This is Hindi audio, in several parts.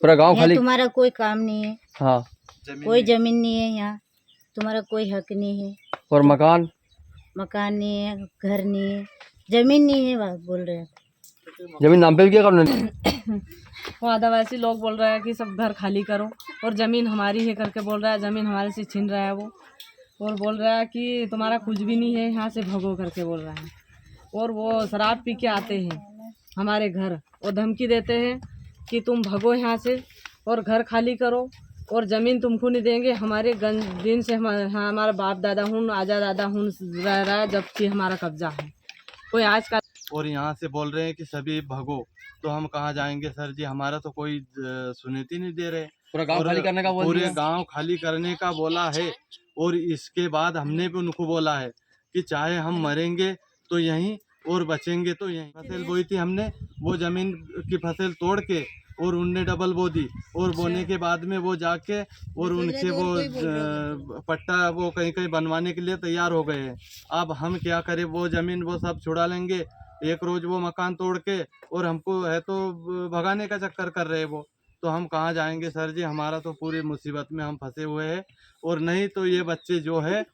पूरा गांव यहाँ खाली। तुम्हारा कोई काम नहीं है, हाँ। कोई जमीन नहीं है, यहाँ तुम्हारा कोई हक नहीं है, और मकान मकान नहीं है, घर नहीं है, जमीन नहीं है, बात बोल रहे हैं। जमीन नाम पे भी क्या करना। वो आदिवासी लोग बोल रहा है कि सब घर खाली करो और ज़मीन हमारी है करके बोल रहा है, ज़मीन हमारे से छीन रहा है वो, और बोल रहा है कि तुम्हारा कुछ भी नहीं है, यहाँ से भगो करके बोल रहा है। और वो शराब पी के आते हैं हमारे घर और धमकी देते हैं कि तुम भगो यहाँ से और घर खाली करो और ज़मीन तुमको नहीं देंगे। हमारे दिन से हमारा बाप दादा हूँ आजा दादा हूँ रह रहा है, जबकि हमारा कब्जा है। कोई आज का और यहाँ से बोल रहे हैं कि सभी भगो, तो हम कहाँ जाएंगे सर जी, हमारा तो कोई सुनती नहीं दे रहे। पूरा गांव खाली करने का बोल पूरे दिया। गांव खाली करने का बोला है। और इसके बाद हमने भी उनको बोला है कि चाहे हम मरेंगे तो यहीं और बचेंगे तो यहीं। फसल बोई थी हमने, वो जमीन की फसल तोड़ के और उनने डबल बो दी और बोने के बाद में वो जाके और उनके वो पट्टा वो कहीं कहीं बनवाने के लिए तैयार हो गए हैं। अब हम क्या करें, वो ज़मीन वो सब छुड़ा लेंगे एक रोज़ वो मकान तोड़ के, और हमको है तो भगाने का चक्कर कर रहे हैं वो। तो हम कहाँ जाएंगे सर जी, हमारा तो पूरी मुसीबत में हम फंसे हुए हैं। और नहीं तो ये बच्चे जो है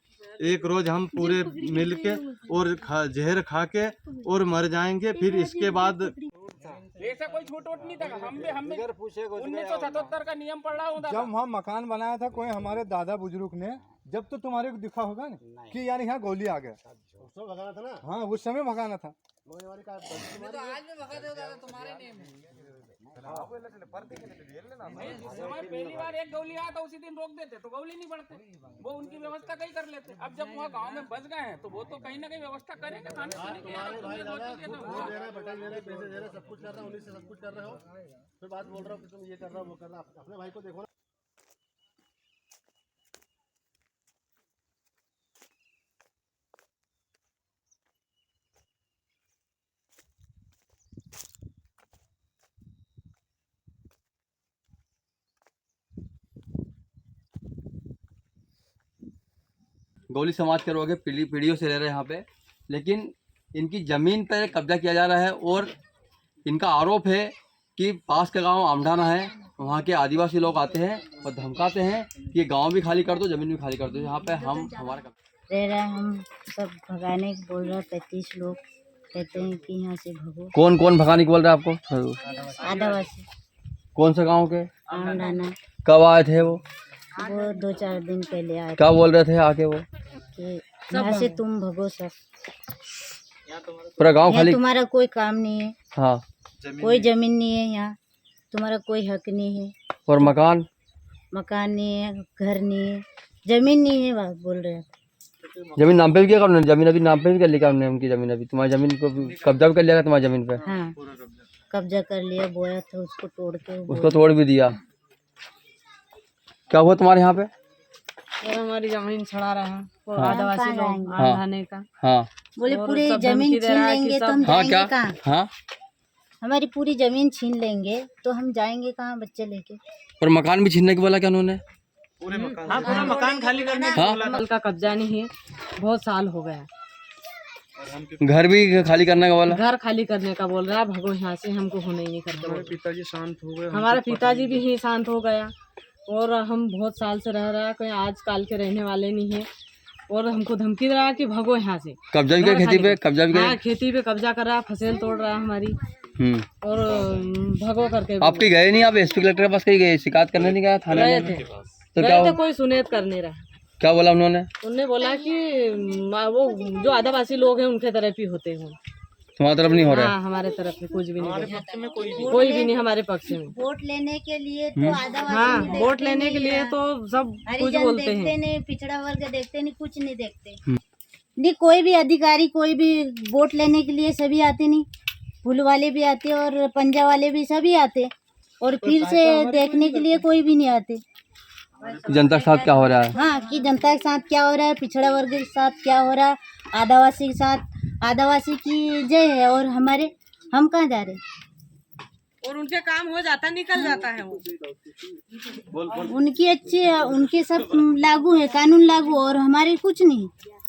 एक रोज़ हम पूरे मिल के और जहर खा के और मर जाएंगे। फिर इसके बाद ऐसा कोई छूट वूट नहीं था। हम 1977 का नियम पढ़ रहा हूँ। जब वहाँ मकान बनाया था कोई हमारे दादा बुजुर्ग ने, जब तो तुम्हारे को दिखा होगा ना कि यार यहाँ गोली आ गया, उस समय भगाना था ना। हाँ उस समय भगाना था। पहली बार एक गोली आया था उसी दिन रोक देते तो गोली नहीं बढ़ते, वो उनकी व्यवस्था कहीं कर लेते। अब जब वहाँ गांव में बच गए हैं तो वो तो कहीं ना कहीं व्यवस्था करेंगे खाने पीने की। सब कुछ कर रहा हूँ, उन्हीं से सब कुछ कर रहे हो, फिर बात बोल रहा हूँ कि तुम ये कर रहा हो वो कर रहा हो। अपने भाई को देखो ना। गौली समाज के लोग पीढ़ियों से रह रहे हैं यहाँ पे, लेकिन इनकी ज़मीन पर कब्जा किया जा रहा है। और इनका आरोप है कि पास का गांव आमडाना है, वहाँ के आदिवासी लोग आते हैं और धमकाते हैं कि ये गांव भी खाली कर दो, ज़मीन भी खाली कर दो। यहाँ पे हम हमारा रह रहा है, हम सब भगाने को बोल रहा है। 35 लोग कहते हैं कि यहाँ से भगो। कौन कौन भगाने को बोल रहा है आपको? आदिवासी कौन से गाँव के? आमडाना। कब आए थे वो? 2-4 दिन पहले आए क्या बोल रहे थे आके वो? कि यहाँ से तुम भगो सब, पूरा गांव यहाँ खाली। तुम्हारा कोई काम नहीं है, हाँ। कोई जमीन नहीं है, यहाँ तुम्हारा कोई हक नहीं है, और मकान मकान नहीं है, घर नहीं है, जमीन नहीं है, बात बोल रहे हैं। जमीन नाम पे भी क्या करना? जमीन अभी नाम पे भी कर लिया हमने उनकी ज़मीन। अभी तुम्हारी ज़मीन को कब्जा भी कर लिया तुम्हारी ज़मीन पे। हाँ कब्जा कर लिया, बोया था उसको तोड़ के उसको तोड़ भी दिया। क्या हुआ तुम्हारे यहाँ पे? और हमारी जमीन छड़ा रहे हैं वो हाँ। आदिवासी लोग आंधाने का। हाँ बोले और पूरी सब जमीन धमकी दे छीन रहा है कि लेंगे तो सब- हम हाँ जाएंगे क्या? कहाँ? हाँ। हमारी पूरी जमीन छीन लेंगे तो हम जाएंगे कहाँ बच्चे लेके? और मकान भी छीनने को बोला क्या उन्होंने? हाँ पूरा मकान खाली करने हाँ। कल का कब्जा नहीं है, बहुत साल हो गया। घर भी खाली करने का बोला। घर खाली करने का बोल रहा है, भगो यहाँ से, हमको होने ही नहीं करते। हमारे पिताजी शांत हो गए। हमारे पिताजी भी ही शांत हो गया और हम बहुत साल से रह रहा है, कोई आज काल के रहने वाले नहीं है। और हमको धमकी दे रहा है कि भगो यहाँ से। कब्जा भी किया खेती पे? कब्जा भी किया? हाँ खेती पे कब्जा कर रहा है, फसल तोड़ रहा है हमारी और भगो करके। आपके गए नहीं? आप एसपी कलेक्टर के पास कहीं गए? शिकायत करने नहीं गया थाने गए में? थे, तो क्या गए थे, कोई सुनेत कर नहीं रहा। क्या बोला उन्होंने? उनने बोला कि वो जो आदिवासी लोग हैं उनके तरफ ही होते हैं। तुम्हारी तरफ नहीं हो रहा है? हाँ हमारे तरफ में कुछ भी नहीं, कोई भी नहीं हमारे पक्ष में। वोट लेने के लिए तो आदिवासी हाँ नहीं वोट देखते, लेने के लिए तो सब कुछ हरिजन बोलते देखते हैं। नहीं, पिछड़ा वर्ग देखते नहीं, कुछ नहीं देखते। नहीं कोई भी अधिकारी कोई भी वोट लेने के लिए सभी आते नहीं, फूल वाले भी आते और पंजा वाले भी सभी आते, और फिर से देखने के लिए कोई भी नहीं आते। जनता के साथ क्या हो रहा है? हाँ कि जनता के साथ क्या हो रहा है, पिछड़ा वर्ग के साथ क्या हो रहा है, आदिवासी के साथ। आदिवासी की जय है और हमारे हम कहाँ जा रहे हैं? और उनके काम हो जाता, निकल जाता है वो। उनकी अच्छी, उनके सब लागू है, कानून लागू, और हमारे कुछ नहीं।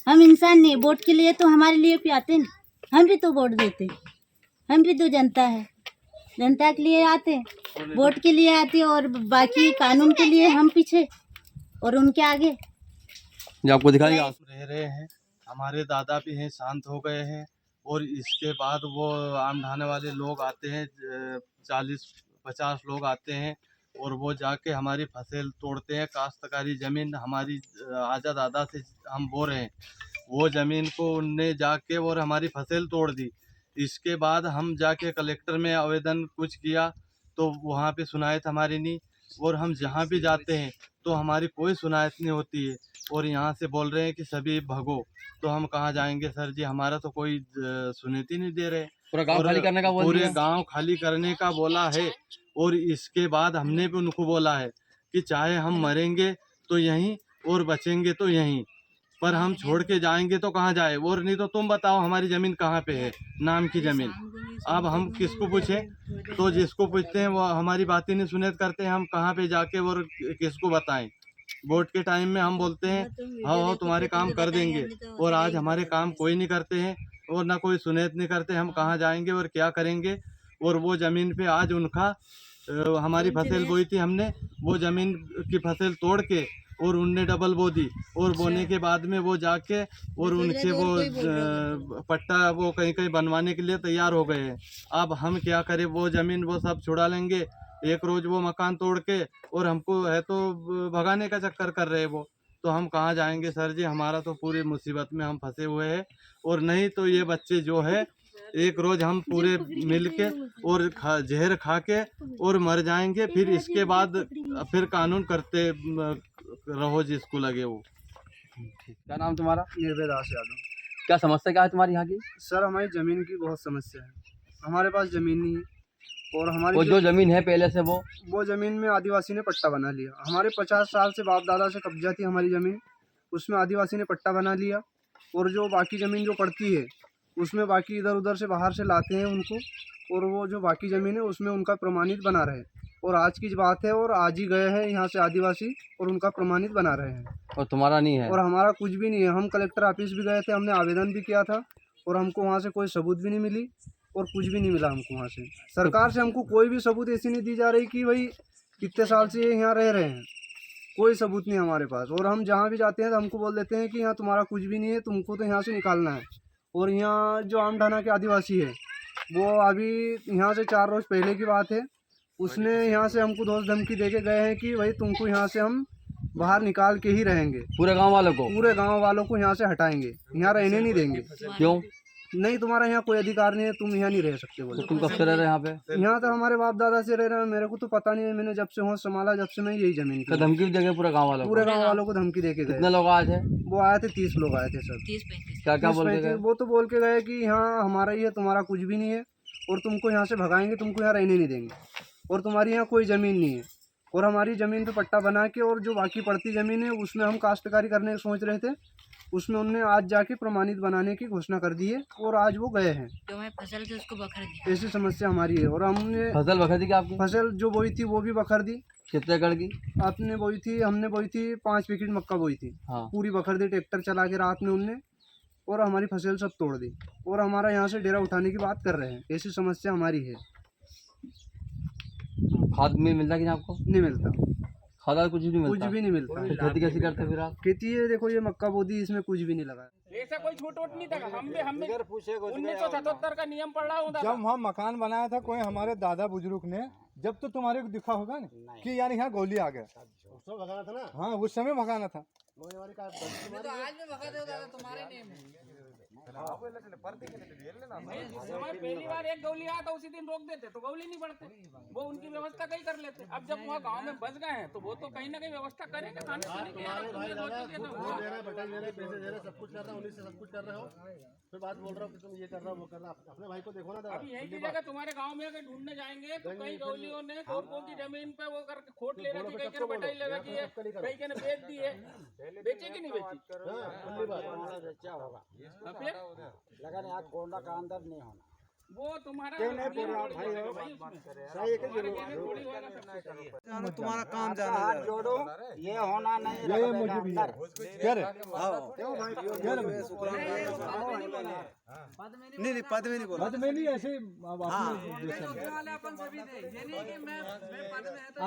हम इंसान नहीं, वोट के लिए तो हमारे लिए भी आते नहीं, हम भी तो वोट देते, हम भी तो जनता है। जनता के लिए आते, वोट के लिए आते, और बाकी कानून के लिए हम पीछे और उनके आगे। जो आपको दिखाई आप रह रहे हैं, हमारे दादा भी हैं, शांत हो गए हैं। और इसके बाद वो आम ढाने वाले लोग आते हैं, 40-50 लोग आते हैं और वो जाके हमारी फसल तोड़ते हैं। काश्तकारी ज़मीन हमारी आजा दादा से हम बो रहे हैं, वो ज़मीन को उनने जाके और हमारी फसल तोड़ दी। इसके बाद हम जाके कलेक्टर में आवेदन कुछ किया तो वहाँ पे सुनायत हमारी नहीं, और हम जहाँ भी जाते हैं तो हमारी कोई सुनायत नहीं होती है। और यहाँ से बोल रहे हैं कि सभी भगो, तो हम कहाँ जाएंगे सर जी, हमारा तो कोई सुनती ही नहीं दे रहे। पूरा गांव और खाली करने का बोल पूरे दिया। गांव खाली करने का बोला है। और इसके बाद हमने भी उनको बोला है कि चाहे हम मरेंगे तो यहीं और बचेंगे तो यहीं, पर हम छोड़ के जाएंगे तो कहाँ जाए। और नहीं तो तुम बताओ हमारी ज़मीन कहाँ पे है, नाम की ज़मीन। अब हम किसको पूछें, तो जिसको पूछते हैं वो हमारी बातें नहीं सुनेत करते हैं। हम कहाँ पे जाके और किसको बताएं। वोट के टाइम में हम बोलते हैं हाँ तुम्हारे काम कर देंगे, और आज हमारे काम कोई नहीं करते हैं और ना कोई सुनेत नहीं करते। हम कहाँ जाएंगे और क्या करेंगे। और वो ज़मीन पे आज उनका हमारी फसल बोई थी हमने, वो ज़मीन की फसल तोड़ के और उनने डबल बो दी, और बोने के बाद में वो जाके और उनसे वो पट्टा वो कहीं कहीं बनवाने के लिए तैयार हो गए हैं। अब हम क्या करें, वो ज़मीन वो सब छुड़ा लेंगे एक रोज़ वो मकान तोड़ के, और हमको है तो भगाने का चक्कर कर रहे हैं वो। तो हम कहाँ जाएंगे सर जी, हमारा तो पूरी मुसीबत में हम फंसे हुए हैं। और नहीं तो ये बच्चे जो है एक रोज़ हम पूरे मिल के और जहर खा के और मर जाएंगे। फिर इसके बाद फिर कानून करते रहो जिसको लगे वो। क्या नाम तुम्हारा? निर्भय दास यादव। क्या समस्या क्या है तुम्हारी यहाँ की? सर हमारी ज़मीन की बहुत समस्या है, हमारे पास ज़मीन नहीं है। और हमारी वो जो जमीन है पहले से वो ज़मीन में आदिवासी ने पट्टा बना लिया। हमारे 50 साल से बाप दादा से कब्जा थी हमारी ज़मीन, उसमें आदिवासी ने पट्टा बना लिया। और जो बाकी ज़मीन जो पड़ती है उसमें बाकी इधर उधर से बाहर से लाते हैं उनको, और वो जो बाकी ज़मीन है उसमें उनका प्रमाणित बना रहे। और आज की बात है, और आज ही गए हैं यहाँ से आदिवासी और उनका प्रमाणित बना रहे हैं। और तुम्हारा नहीं है? और हमारा कुछ भी नहीं है। हम कलेक्टर ऑफिस भी गए थे, हमने आवेदन भी किया था, और हमको वहाँ से कोई सबूत भी नहीं मिली और कुछ भी नहीं मिला हमको वहाँ से। सरकार से हमको कोई भी सबूत ऐसी नहीं दी जा रही कि भाई कितने साल से ये यहाँ रह रहे हैं, कोई सबूत नहीं हमारे पास। और हम जहाँ भी जाते हैं तो हमको बोल देते हैं कि यहाँ तुम्हारा कुछ भी नहीं है, तुमको तो यहाँ से निकालना है। और यहाँ जो आमडाना के आदिवासी है वो अभी यहाँ से 4 रोज़ पहले की बात है, उसने यहाँ से हमको दोस्त धमकी दे के गए हैं कि भाई तुमको यहाँ से हम बाहर निकाल के ही रहेंगे। पूरे गांव वालों को? पूरे गांव वालों को यहाँ से हटाएंगे, यहाँ रहने नहीं देंगे। क्यों? नहीं, तुम्हारा यहाँ कोई अधिकार नहीं है, तुम यहाँ नहीं रह सकते बोले। तो तुम कब से रह रहे हैं यहाँ पे? यहाँ तो हमारे बाप दादा से रह रहे हैं, मेरे को तो पता नहीं है। मैंने जब से होश संभाला जब से मैं यही जमीन तो की। धमकी भी देंगे पूरे गांव वालों को? पूरे गांव वालों को धमकी दे के कितने गए। लोग आए थे? वो आए थे 30 लोग आए थे सर। क्या क्या बोल के गए? वो तो बोल के गए कि यहाँ हमारा ही है, तुम्हारा कुछ भी नहीं है, और तुमको यहाँ से भगाएंगे, तुमको यहाँ रहने नहीं देंगे, और तुम्हारी यहाँ कोई ज़मीन नहीं है। और हमारी ज़मीन पे पट्टा बना के और जो बाकी पड़ती ज़मीन है उसमें हम काश्तकारी करने की सोच रहे थे, उसमें उनने आज जाके प्रमाणित बनाने की घोषणा कर दी है, और आज वो गए हैं। जो हमारी फसल थी उसको बखर दी। ऐसी समस्या हमारी है। और हमने फसल बखर दी क्या आपकी? फसल जो बोई थी वो भी बखर दी। कितने एकड़ की? हमने बोई थी 5 पैकेट मक्का बोई थी, हाँ। पूरी बखर दी ट्रैक्टर चला के रात में उनने, और हमारी फसल सब तोड़ दी। और हमारा यहाँ से डेरा उठाने की बात कर रहे हैं। ऐसी समस्या हमारी है। खाद में मिलता कि नहीं आपको? नहीं मिलता, खाद कुछ भी नहीं कुछ मिलता? भी नहीं मिलता। फिर खेती कैसे करते फिर आप? खेती है, देखो ये मक्का बोदी, इसमें कुछ भी नहीं लगा। ऐसा कोई छूट वूट नहीं था। हम भी 1977 का नियम पढ़ रहा हूँ जब वहाँ मकान बनाया था कोई हमारे दादा बुजुर्ग ने, जब तो तुम्हारे को दिखा होगा ना कि यार यहाँ गोली आ गया, भगाना था ना। हाँ, उस समय भगाना था। पहली बार एक गौली आया था उसी दिन रोक देते तो गौली नहीं बढ़ते, वो उनकी व्यवस्था कहीं कर लेते। अब जब वहाँ गांव में बस गए हैं तो वो तो कहीं ना कहीं व्यवस्था करेंगे खाने पीने की। सब कुछ कर रहा हूँ, उन्हीं से सब कुछ कर रहे हो, फिर बात बोल रहा हूँ कि तुम ये कर रहा हो वो कर रहा हो। अपने भाई को देखो ना। अभी यही की जगह तुम्हारे गांव में अगर ढूंढने जाएंगे तो कई गौलियों ने कोर्टों की जमीन पे वो करके खोट ले रखी, कई के बटाई ले रखी है, कई के ने बेच दी है। बेची कि नहीं बेची? लगाने आग गोंडा का अंदर नहीं होना। वो तुम्हारा भाई तुम्हारा काम जाना जोड़ो, ये होना नहीं ये मुझे भी है। क्या रे? नहीं पद में नहीं बोला, पद में नहीं, ऐसे ही अब अपने देश में।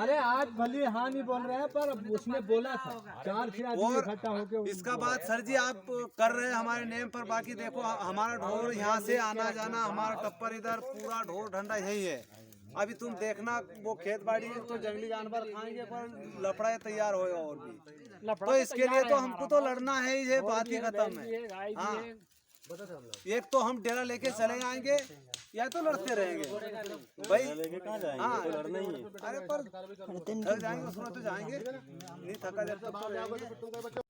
अरे आज भले हाँ नहीं बोल रहे हैं, पर उसने बोला था 4 से आदमी इकट्ठा होके। इसका बात सर जी आप कर रहे हैं हमारे नेम पर, बाकी देखो हमारा ढोर यहाँ से आना जाना, हमारा टप्पर इधर पूरा ढोर ढंडा यही है। अभी तुम देखना वो खेत बाड़ी तो जंगली जानवर खाएंगे, पर लफड़ा तैयार होगा और भी, तो इसके लिए तो हमको तो लड़ना है ही, ये बात ही खत्म है। हाँ, एक तो हम डेरा लेके चले जाएंगे या तो लड़ते रहेंगे भाई। हाँ लड़ना ही है, अरे पर थक जाएंगे उसमें तो जाएंगे नहीं, थका जब तक तो रहेंगे।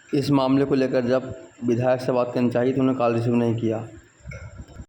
इस मामले को लेकर जब विधायक से बात करनी चाहिए तो उन्होंने कॉल रिसीव नहीं किया।